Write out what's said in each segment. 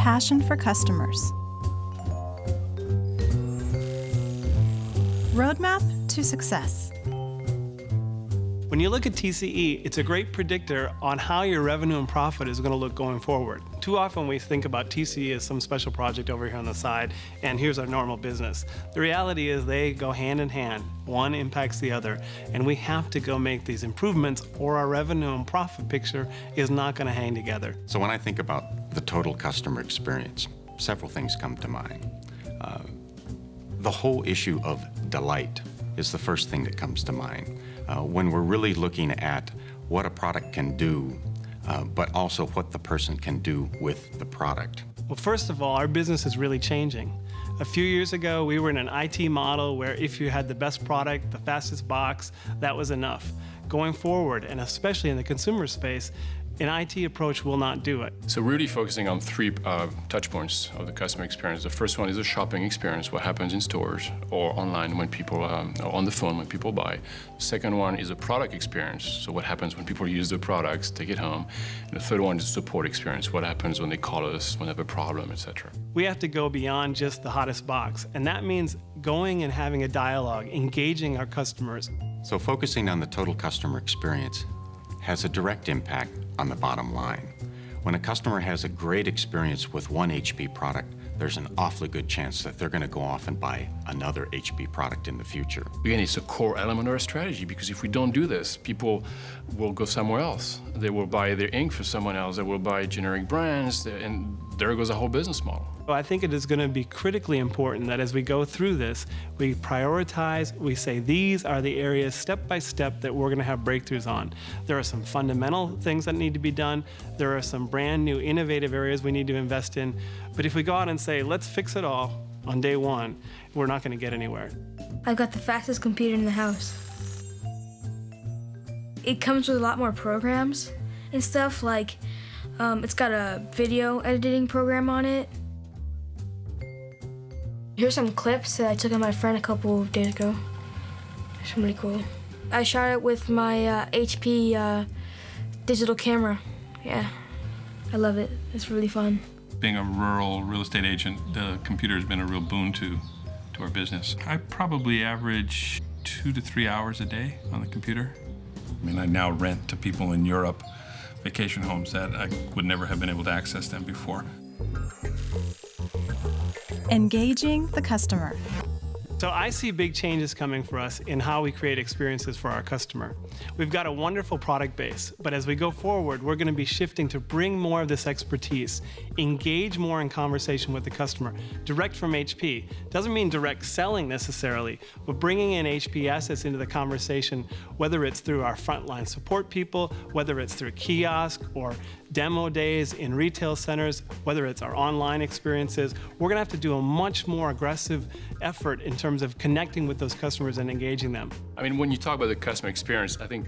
passion for customers. Roadmap to success. When you look at TCE, it's a great predictor on how your revenue and profit is going to look going forward. Too often we think about TCE as some special project over here on the side, and here's our normal business. The reality is they go hand in hand. One impacts the other, and we have to go make these improvements or our revenue and profit picture is not going to hang together. So when I think about the total customer experience, several things come to mind. The whole issue of delight is the first thing that comes to mind. When we're really looking at what a product can do, but also what the person can do with the product. Well, first of all, our business is really changing. A few years ago, we were in an IT model where if you had the best product, the fastest box, that was enough. Going forward, and especially in the consumer space, an IT approach will not do it. So we're really focusing on three touch points of the customer experience. The first one is the shopping experience, what happens in stores or online when people, or on the phone when people buy. The second one is a product experience, so what happens when people use the products, take it home. And the third one is support experience, what happens when they call us, when they have a problem, etc. We have to go beyond just the hottest box, and that means going and having a dialogue, engaging our customers. So focusing on the total customer experience has a direct impact on the bottom line. When a customer has a great experience with one HP product, there's an awfully good chance that they're going to go off and buy another HP product in the future. Again, it's a core element of our strategy, because if we don't do this, people will go somewhere else. They will buy their ink for someone else, they will buy generic brands, and there goes the whole business model. I think it is going to be critically important that as we go through this, we prioritize, we say these are the areas step by step that we're going to have breakthroughs on. There are some fundamental things that need to be done. There are some brand new innovative areas we need to invest in. But if we go out and say, let's fix it all on day one, we're not going to get anywhere. I've got the fastest computer in the house. It comes with a lot more programs and stuff, like it's got a video editing program on it. Here's some clips that I took of my friend a couple of days ago. It's really cool. I shot it with my HP digital camera. Yeah, I love it. It's really fun. Being a rural real estate agent, the computer has been a real boon to our business. I probably average 2 to 3 hours a day on the computer. I mean, I now rent to people in Europe vacation homes that I would never have been able to access them before. Engaging the customer. So I see big changes coming for us in how we create experiences for our customer. We've got a wonderful product base, but as we go forward, we're going to be shifting to bring more of this expertise, engage more in conversation with the customer, direct from HP. Doesn't mean direct selling necessarily, but bringing in HP assets into the conversation, whether it's through our frontline support people, whether it's through kiosk or demo days in retail centers, whether it's our online experiences, we're going to have to do a much more aggressive effort in terms of connecting with those customers and engaging them. I mean, when you talk about the customer experience, I think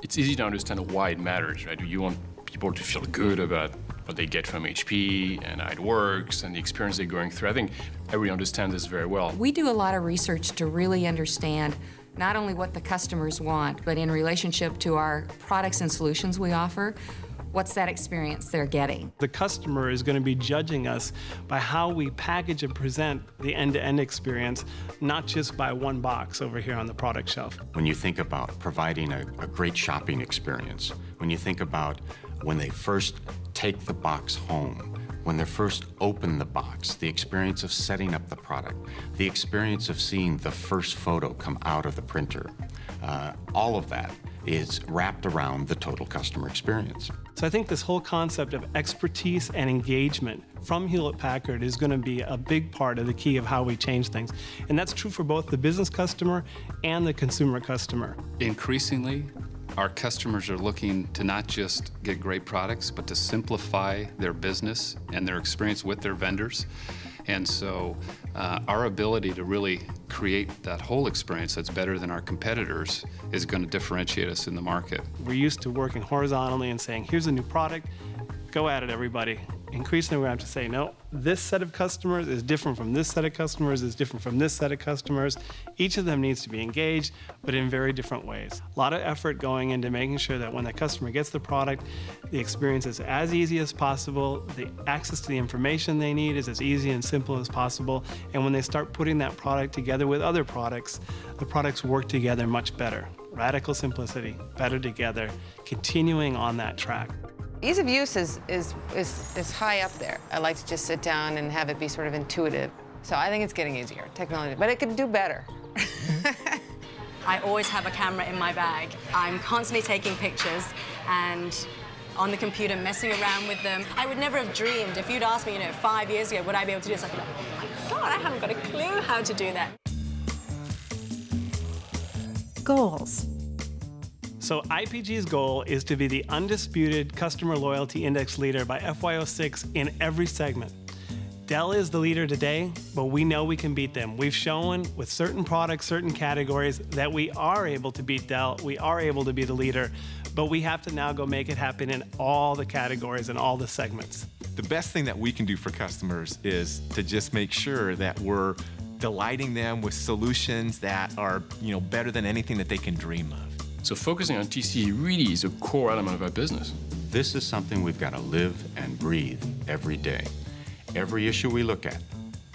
it's easy to understand why it matters, right? You want people to feel good about what they get from HP and how it works and the experience they're going through. I think everybody understands this very well. We do a lot of research to really understand not only what the customers want, but in relationship to our products and solutions we offer, what's that experience they're getting? The customer is going to be judging us by how we package and present the end-to-end experience, not just by one box over here on the product shelf. When you think about providing a great shopping experience, when you think about when they first take the box home, when they first open the box, the experience of setting up the product, the experience of seeing the first photo come out of the printer, all of that is wrapped around the total customer experience. So I think this whole concept of expertise and engagement from Hewlett-Packard is going to be a big part of the key of how we change things. And that's true for both the business customer and the consumer customer. Increasingly, our customers are looking to not just get great products, but to simplify their business and their experience with their vendors. And so our ability to really create that whole experience that's better than our competitors is going to differentiate us in the market. We're used to working horizontally and saying, here's a new product, go at it, everybody. increasingly we're going to have to say, no, this set of customers is different from this set of customers, is different from this set of customers. Each of them needs to be engaged, but in very different ways. A lot of effort going into making sure that when the customer gets the product, the experience is as easy as possible, the access to the information they need is as easy and simple as possible, and when they start putting that product together with other products, the products work together much better. Radical simplicity, better together, continuing on that track. Ease of use is high up there. I like to just sit down and have it be sort of intuitive. So I think it's getting easier, technology, but it could do better. I always have a camera in my bag. I'm constantly taking pictures and on the computer messing around with them. I would never have dreamed, if you'd asked me, 5 years ago, would I be able to do this? I'd be like, oh my God, I haven't got a clue how to do that. Goals. So IPG's goal is to be the undisputed customer loyalty index leader by FY06 in every segment. Dell is the leader today, but we know we can beat them. We've shown with certain products, certain categories, that we are able to beat Dell, we are able to be the leader, but we have to now go make it happen in all the categories and all the segments. The best thing that we can do for customers is to just make sure that we're delighting them with solutions that are, better than anything that they can dream of. So focusing on TCE really is a core element of our business. This is something we've got to live and breathe every day. Every issue we look at,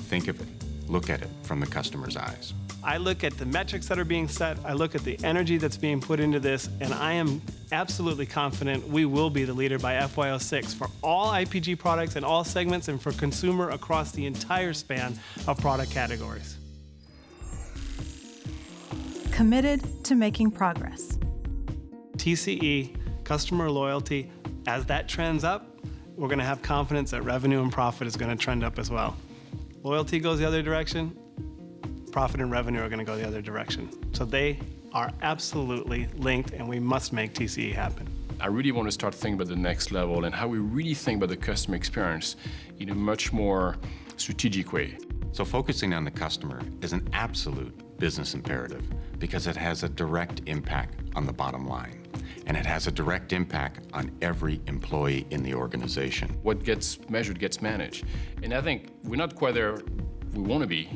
think of it, look at it from the customer's eyes. I look at the metrics that are being set, I look at the energy that's being put into this, and I am absolutely confident we will be the leader by FY06 for all IPG products in all segments and for consumer across the entire span of product categories. Committed to making progress. TCE, customer loyalty, as that trends up, we're going to have confidence that revenue and profit is going to trend up as well. Loyalty goes the other direction, profit and revenue are going to go the other direction. So they are absolutely linked, and we must make TCE happen. I really want to start thinking about the next level and how we really think about the customer experience in a much more strategic way. So focusing on the customer is an absolute business imperative because it has a direct impact on the bottom line. And it has a direct impact on every employee in the organization. What gets measured gets managed. And I think we're not quite there we want to be,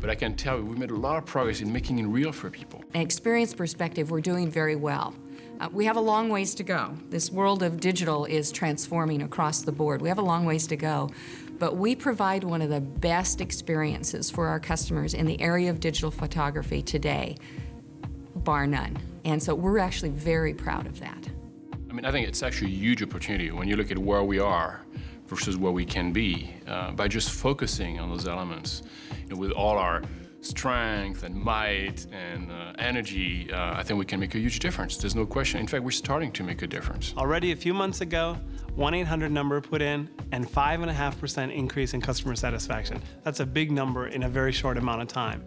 but I can tell you we've made a lot of progress in making it real for people. An experience perspective, we're doing very well. We have a long ways to go. This world of digital is transforming across the board. We have a long ways to go, but we provide one of the best experiences for our customers in the area of digital photography today, bar none. And so we're actually very proud of that. I mean, I think it's actually a huge opportunity when you look at where we are versus where we can be by just focusing on those elements. With all our strength and might and energy, I think we can make a huge difference. There's no question. In fact, we're starting to make a difference. Already a few months ago, 1-800 number put in and 5.5% increase in customer satisfaction. That's a big number in a very short amount of time.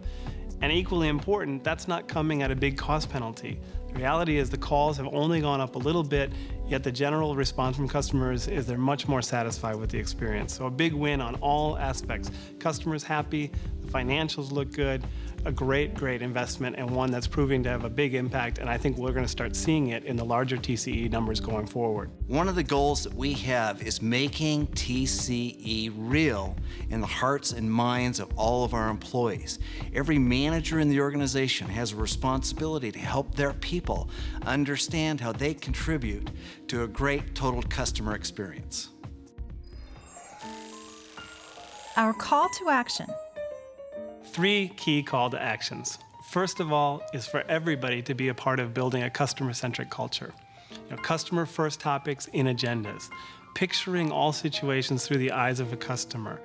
And equally important, that's not coming at a big cost penalty. The reality is the calls have only gone up a little bit, yet the general response from customers is they're much more satisfied with the experience. So a big win on all aspects. Customers happy, the financials look good, a great, great investment, and one that's proving to have a big impact, and I think we're going to start seeing it in the larger TCE numbers going forward. One of the goals that we have is making TCE real in the hearts and minds of all of our employees. Every manager in the organization has a responsibility to help their people understand how they contribute to a great total customer experience. Our call to action. 3 key call to actions. First of all is for everybody to be a part of building a customer-centric culture. Customer-first topics in agendas, picturing all situations through the eyes of a customer,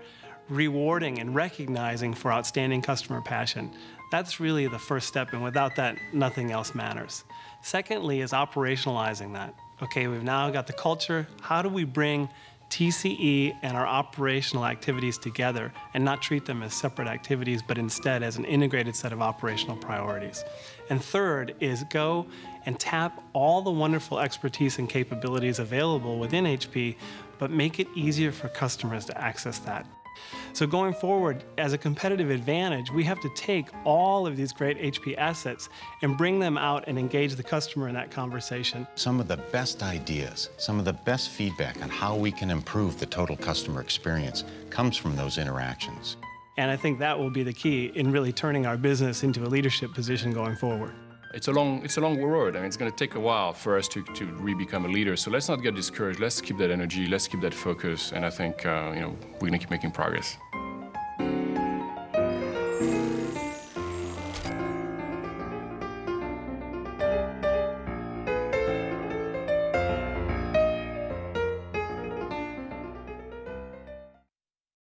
rewarding and recognizing for outstanding customer passion. That's really the first step, and without that, nothing else matters. Secondly is operationalizing that. Okay, we've now got the culture. How do we bring TCE and our operational activities together and not treat them as separate activities, but instead as an integrated set of operational priorities? And third is go and tap all the wonderful expertise and capabilities available within HP, but make it easier for customers to access that. So going forward, as a competitive advantage, we have to take all of these great HP assets and bring them out and engage the customer in that conversation. Some of the best ideas, some of the best feedback on how we can improve the total customer experience comes from those interactions. And I think that will be the key in really turning our business into a leadership position going forward. It's a long road. I mean, it's going to take a while for us to really become a leader. So let's not get discouraged. Let's keep that energy. Let's keep that focus. And I think, we're going to keep making progress.